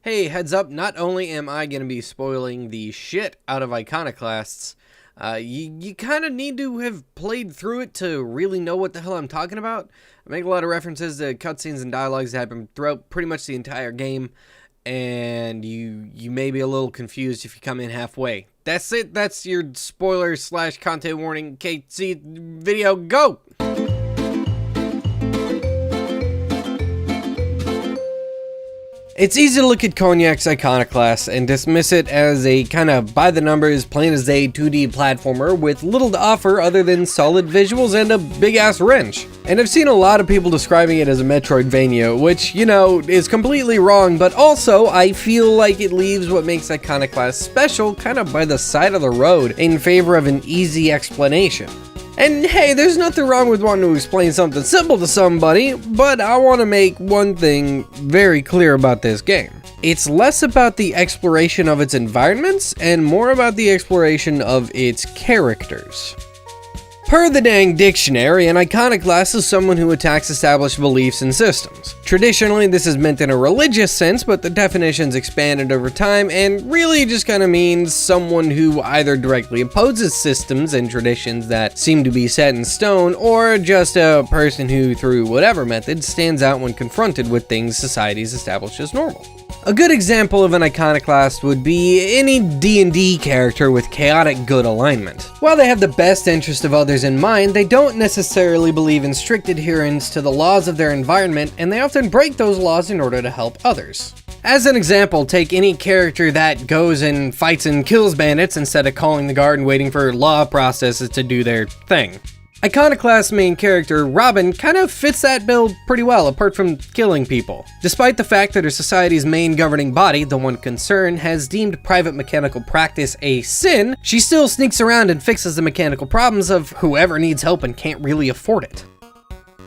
Hey, heads up, not only am I going to be spoiling the shit out of Iconoclasts, you kind of need to have played through it to really know what the hell I'm talking about. I make a lot of references to cutscenes and dialogues that happen throughout pretty much the entire game, and you may be a little confused if you come in halfway. That's it, that's your spoiler/content warning. Okay, see video, go! It's easy to look at Cognac's Iconoclasts and dismiss it as a kind of by-the-numbers, plain-as-day 2D platformer with little to offer other than solid visuals and a big-ass wrench. And I've seen a lot of people describing it as a Metroidvania, which, you know, is completely wrong, but also I feel like it leaves what makes Iconoclasts special kind of by the side of the road in favor of an easy explanation. And hey, there's nothing wrong with wanting to explain something simple to somebody, but I want to make one thing very clear about this game. It's less about the exploration of its environments and more about the exploration of its characters. Per the dang dictionary, an iconoclast is someone who attacks established beliefs and systems. Traditionally, this is meant in a religious sense, but the definition's expanded over time and really just kind of means someone who either directly opposes systems and traditions that seem to be set in stone, or just a person who, through whatever method, stands out when confronted with things society's established as normal. A good example of an iconoclast would be any D&D character with chaotic good alignment. While they have the best interest of others in mind, they don't necessarily believe in strict adherence to the laws of their environment, and they often break those laws in order to help others. As an example, take any character that goes and fights and kills bandits instead of calling the guard and waiting for law processes to do their thing. Iconoclast's main character, Robin, kind of fits that bill pretty well, apart from killing people. Despite the fact that her society's main governing body, the one concerned, has deemed private mechanical practice a sin, she still sneaks around and fixes the mechanical problems of whoever needs help and can't really afford it.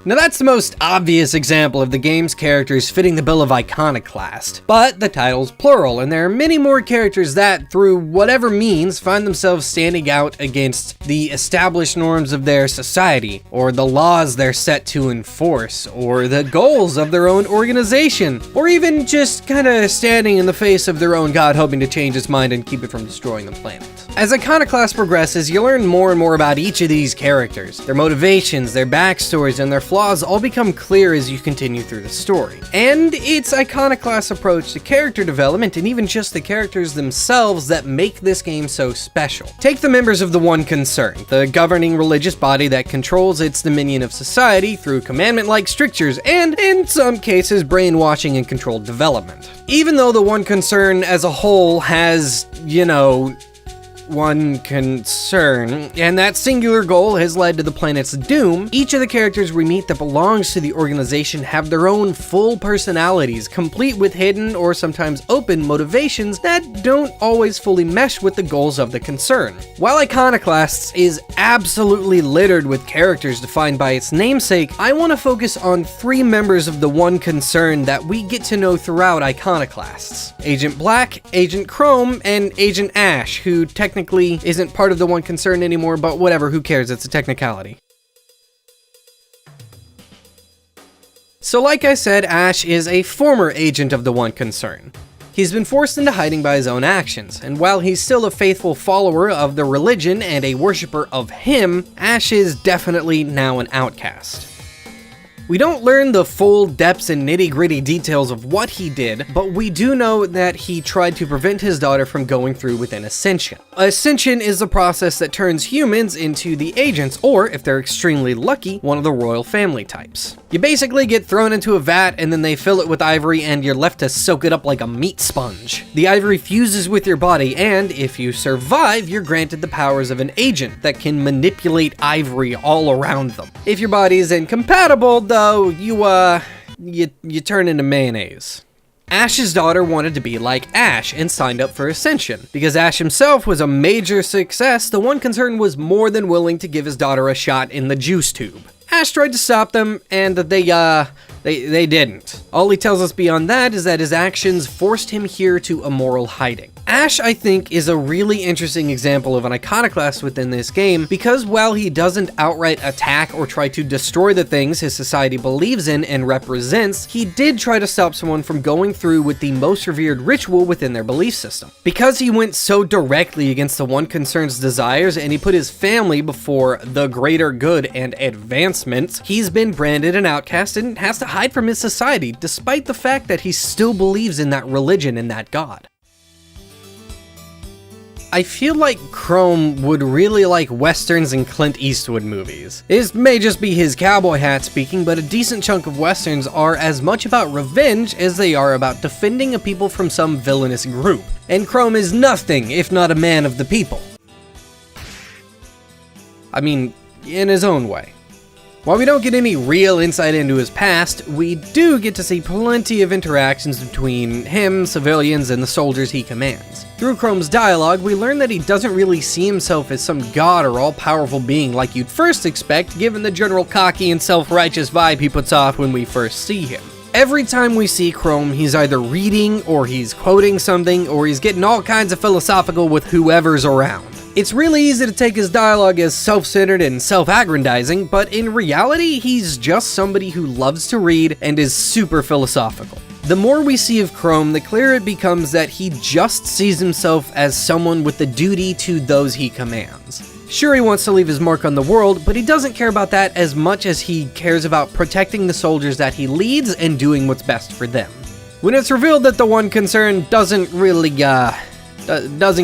Now that's the most obvious example of the game's characters fitting the bill of iconoclast, but the title's plural, and there are many more characters that, through whatever means, find themselves standing out against the established norms of their society, or the laws they're set to enforce, or the goals of their own organization, or even just kinda standing in the face of their own god hoping to change its mind and keep it from destroying the planet. As Iconoclast progresses, you learn more and more about each of these characters. Their motivations, their backstories, and their flaws all become clear as you continue through the story. And it's Iconoclast's approach to character development and even just the characters themselves that make this game so special. Take the members of the One Concern, the governing religious body that controls its dominion of society through commandment-like strictures and, in some cases, brainwashing and controlled development. Even though the One Concern as a whole has, one concern, and that singular goal has led to the planet's doom, each of the characters we meet that belongs to the organization have their own full personalities, complete with hidden or sometimes open motivations that don't always fully mesh with the goals of the concern. While Iconoclasts is absolutely littered with characters defined by its namesake, I want to focus on three members of the One Concern that we get to know throughout Iconoclasts: Agent Black, Agent Chrome, and Agent Ash, who technically isn't part of the One Concern anymore, but whatever, who cares, it's a technicality. So like I said, Ash is a former agent of the One Concern. He's been forced into hiding by his own actions, and while he's still a faithful follower of the religion and a worshiper of him, Ash is definitely now an outcast. We don't learn the full depths and nitty-gritty details of what he did, but we do know that he tried to prevent his daughter from going through with an ascension. Ascension is the process that turns humans into the agents, or, if they're extremely lucky, one of the royal family types. You basically get thrown into a vat and then they fill it with ivory and you're left to soak it up like a meat sponge. The ivory fuses with your body and, if you survive, you're granted the powers of an agent that can manipulate ivory all around them. If your body is incompatible, though, you turn into mayonnaise. Ash's daughter wanted to be like Ash and signed up for Ascension. Because Ash himself was a major success, the One Concern was more than willing to give his daughter a shot in the juice tube. Ash tried to stop them, and they, They didn't. All he tells us beyond that is that his actions forced him here to immoral hiding. Ash, I think, is a really interesting example of an iconoclast within this game because while he doesn't outright attack or try to destroy the things his society believes in and represents, he did try to stop someone from going through with the most revered ritual within their belief system. Because he went so directly against the One Concern's desires and he put his family before the greater good and advancement, he's been branded an outcast and has to hide from his society despite the fact that he still believes in that religion and that god. I feel like Chrome would really like westerns and Clint Eastwood movies. This may just be his cowboy hat speaking, but a decent chunk of westerns are as much about revenge as they are about defending a people from some villainous group. And Chrome is nothing if not a man of the people. I mean, in his own way. While we don't get any real insight into his past, we do get to see plenty of interactions between him, civilians, and the soldiers he commands. Through Chrome's dialogue, we learn that he doesn't really see himself as some god or all-powerful being like you'd first expect given the general cocky and self-righteous vibe he puts off when we first see him. Every time we see Chrome, he's either reading, or he's quoting something, or he's getting all kinds of philosophical with whoever's around. It's really easy to take his dialogue as self-centered and self-aggrandizing, but in reality, he's just somebody who loves to read and is super philosophical. The more we see of Chrome, the clearer it becomes that he just sees himself as someone with the duty to those he commands. Sure, he wants to leave his mark on the world, but he doesn't care about that as much as he cares about protecting the soldiers that he leads and doing what's best for them. When it's revealed that the One Concern doesn't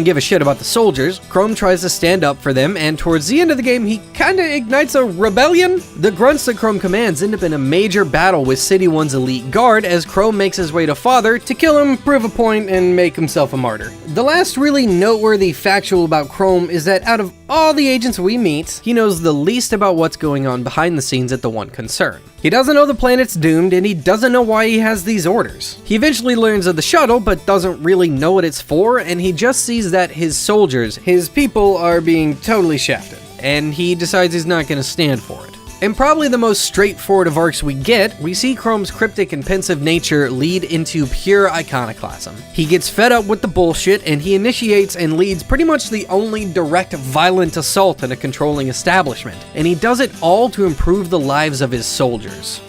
give a shit about the soldiers, Chrome tries to stand up for them, and towards the end of the game, he kinda ignites a rebellion. The grunts that Chrome commands end up in a major battle with City 1's elite guard as Chrome makes his way to Father to kill him, prove a point, and make himself a martyr. The last really noteworthy factual about Chrome is that out of all the agents we meet, he knows the least about what's going on behind the scenes at the One Concern. He doesn't know the planet's doomed, and he doesn't know why he has these orders. He eventually learns of the shuttle, but doesn't really know what it's for, and he just sees that his soldiers, his people, are being totally shafted, and he decides he's not going to stand for it. In probably the most straightforward of arcs we get, we see Chrome's cryptic and pensive nature lead into pure iconoclasm. He gets fed up with the bullshit, and he initiates and leads pretty much the only direct violent assault in a controlling establishment, and he does it all to improve the lives of his soldiers.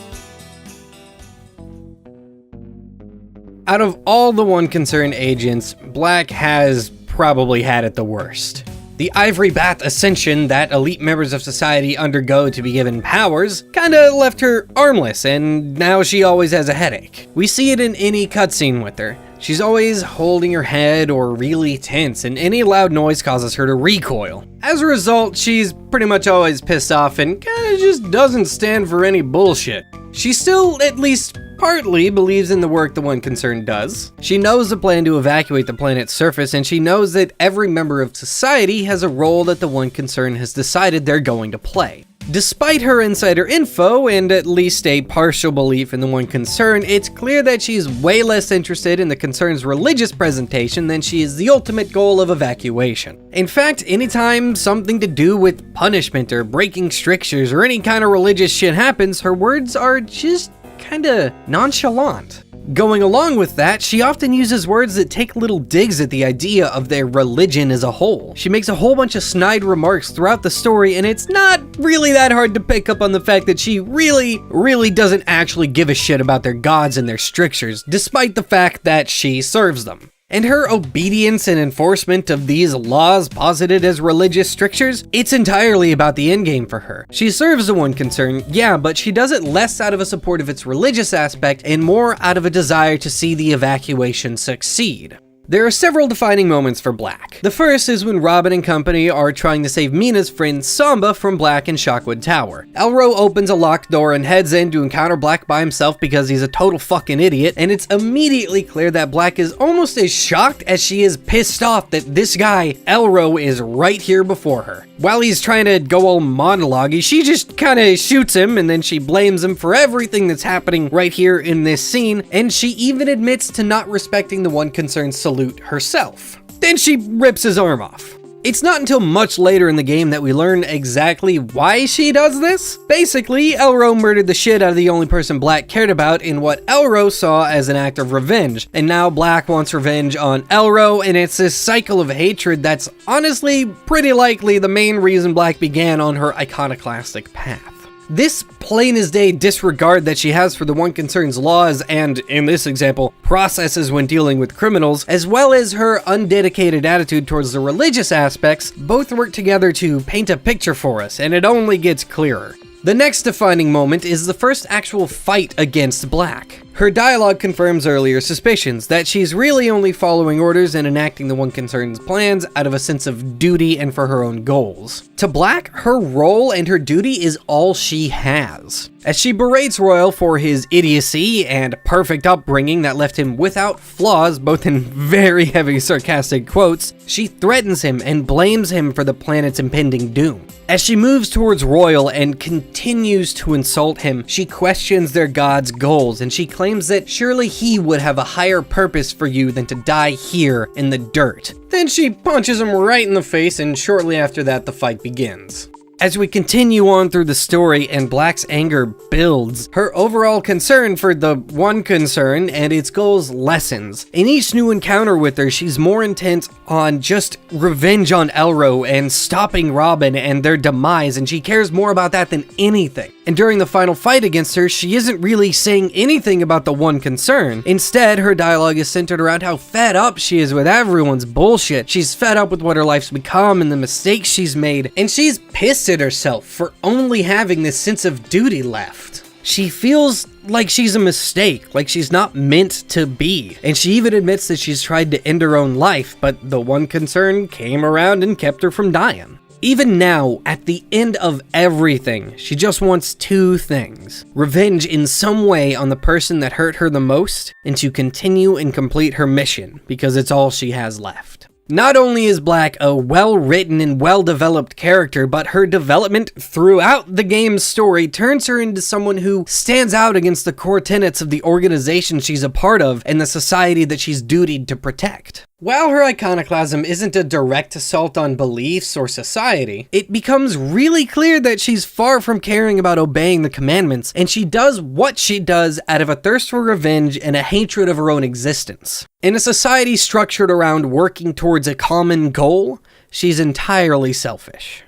Out of all the One Concern agents, Black has probably had it the worst. The Ivory Bath ascension that elite members of society undergo to be given powers kinda left her armless, and now she always has a headache. We see it in any cutscene with her. She's always holding her head or really tense, and any loud noise causes her to recoil. As a result, she's pretty much always pissed off and kinda just doesn't stand for any bullshit. She still, at least partly, believes in the work the One Concern does. She knows the plan to evacuate the planet's surface, and she knows that every member of society has a role that the One Concern has decided they're going to play. Despite her insider info and at least a partial belief in the One Concern, it's clear that she's way less interested in the Concern's religious presentation than she is the ultimate goal of evacuation. In fact, anytime something to do with punishment or breaking strictures or any kind of religious shit happens, her words are just kinda nonchalant. Going along with that, she often uses words that take little digs at the idea of their religion as a whole. She makes a whole bunch of snide remarks throughout the story, and it's not really that hard to pick up on the fact that she really doesn't actually give a shit about their gods and their strictures, despite the fact that she serves them. And her obedience and enforcement of these laws posited as religious strictures, it's entirely about the endgame for her. She serves the One Concern, yeah, but she does it less out of a support of its religious aspect and more out of a desire to see the evacuation succeed. There are several defining moments for Black. The first is when Robin and company are trying to save Mina's friend Samba from Black in Shockwood Tower. Elro opens a locked door and heads in to encounter Black by himself because he's a total fucking idiot, and it's immediately clear that Black is almost as shocked as she is pissed off that this guy, Elro, is right here before her. While he's trying to go all monologue-y, she just kinda shoots him, and then she blames him for everything that's happening right here in this scene, and she even admits to not respecting the One Concern's salute herself. Then she rips his arm off. It's not until much later in the game that we learn exactly why she does this. Basically, Elro murdered the shit out of the only person Black cared about in what Elro saw as an act of revenge, and now Black wants revenge on Elro, and it's this cycle of hatred that's honestly pretty likely the main reason Black began on her iconoclastic path. This plain as day disregard that she has for the One Concern's laws and, in this example, processes when dealing with criminals, as well as her undedicated attitude towards the religious aspects, both work together to paint a picture for us, and it only gets clearer. The next defining moment is the first actual fight against Black. Her dialogue confirms earlier suspicions that she's really only following orders and enacting the One Concern's plans out of a sense of duty and for her own goals. To Black, her role and her duty is all she has. As she berates Royal for his idiocy and perfect upbringing that left him without flaws, both in very heavy sarcastic quotes, she threatens him and blames him for the planet's impending doom. As she moves towards Royal and continues to insult him, she questions their god's goals, and she claims that surely he would have a higher purpose for you than to die here in the dirt. Then she punches him right in the face, and shortly after that, the fight begins. As we continue on through the story and Black's anger builds, her overall concern for the One Concern and its goals lessens. In each new encounter with her, she's more intent on just revenge on Elro and stopping Robin and their demise, and she cares more about that than anything. And during the final fight against her, she isn't really saying anything about the One Concern. Instead, her dialogue is centered around how fed up she is with everyone's bullshit. She's fed up with what her life's become and the mistakes she's made, and she's pissed at herself for only having this sense of duty left. She feels like she's a mistake, like she's not meant to be, and she even admits that she's tried to end her own life, but the One Concern came around and kept her from dying. Even now, at the end of everything, she just wants two things: revenge in some way on the person that hurt her the most, and to continue and complete her mission, because it's all she has left. Not only is Black a well-written and well-developed character, but her development throughout the game's story turns her into someone who stands out against the core tenets of the organization she's a part of and the society that she's dutied to protect. While her iconoclasm isn't a direct assault on beliefs or society, it becomes really clear that she's far from caring about obeying the commandments, and she does what she does out of a thirst for revenge and a hatred of her own existence. In a society structured around working towards a common goal, she's entirely selfish.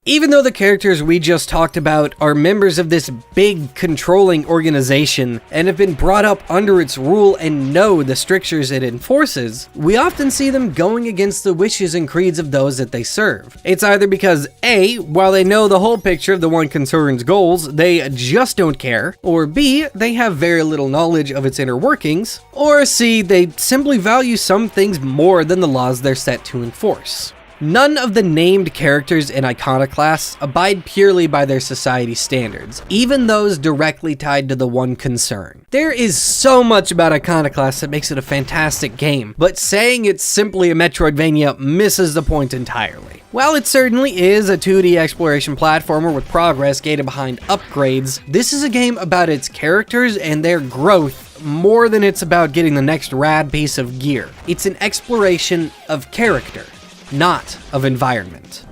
Even though the characters we just talked about are members of this big, controlling organization and have been brought up under its rule and know the strictures it enforces, we often see them going against the wishes and creeds of those that they serve. It's either because A, while they know the whole picture of the One Concern's goals, they just don't care, or B, they have very little knowledge of its inner workings, or C, they simply value some things more than the laws they're set to enforce. None of the named characters in Iconoclasts abide purely by their society standards, even those directly tied to the One Concern. There is so much about Iconoclasts that makes it a fantastic game, but saying it's simply a Metroidvania misses the point entirely. While it certainly is a 2D exploration platformer with progress gated behind upgrades, this is a game about its characters and their growth more than it's about getting the next rad piece of gear. It's an exploration of character, not of environment.